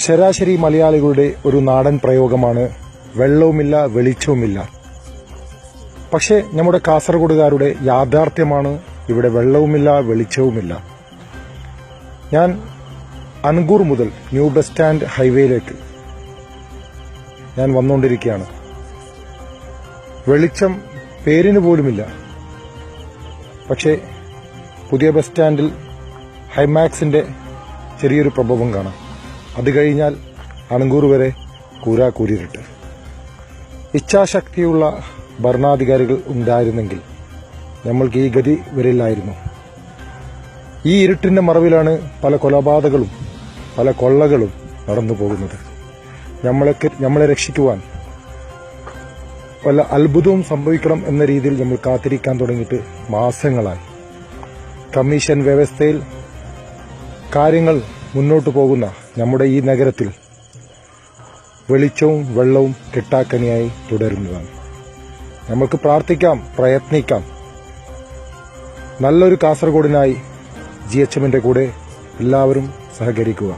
ശരാശരി മലയാളികളുടെ ഒരു നാടൻ പ്രയോഗമാണ് വെള്ളവുമില്ല വെളിച്ചവുമില്ല. പക്ഷേ നമ്മുടെ കാസർഗോഡുകാരുടെ യാഥാർത്ഥ്യമാണ് ഇവിടെ വെള്ളവുമില്ല വെളിച്ചവുമില്ല. ഞാൻ അൻകൂർ മുതൽ ന്യൂ ബസ് സ്റ്റാൻഡ് ഹൈവേയിലേക്ക് ഞാൻ വന്നുകൊണ്ടിരിക്കുകയാണ്. വെളിച്ചം പേരിന് പോലുമില്ല. പക്ഷേ പുതിയ ബസ് സ്റ്റാൻഡിൽ ഹൈമാക്സിന്റെ ചെറിയൊരു പ്രഭവം കാണാം. അത് കഴിഞ്ഞാൽ അണങ്കൂർ വരെ കൂരാകൂരിരുട്ട്. ഇച്ഛാശക്തിയുള്ള ഭരണാധികാരികൾ ഉണ്ടായിരുന്നെങ്കിൽ നമ്മൾക്ക് ഈ ഗതി വരില്ലായിരുന്നു. ഈ ഇരുട്ടിന്റെ മറവിലാണ് പല കൊലപാതകങ്ങളും പല കൊള്ളകളും നടന്നു പോകുന്നത്. നമ്മളെ രക്ഷിക്കുവാൻ വല്ല അത്ഭുതവും സംഭവിക്കണം എന്ന രീതിയിൽ നമ്മൾ കാത്തിരിക്കാൻ തുടങ്ങിയിട്ട് മാസങ്ങളായി. കമ്മീഷൻ വ്യവസ്ഥയിൽ കാര്യങ്ങൾ മുന്നോട്ടു പോകുന്ന നമ്മുടെ ഈ നഗരത്തിൽ വെളിച്ചവും വെള്ളവും കിട്ടാക്കനിയായി തുടരുന്നതാണ്. നമുക്ക് പ്രാർത്ഥിക്കാം, പ്രയത്നിക്കാം. നല്ലൊരു കാസർഗോഡിനായി GHMന്റെ കൂടെ എല്ലാവരും സഹകരിക്കുക.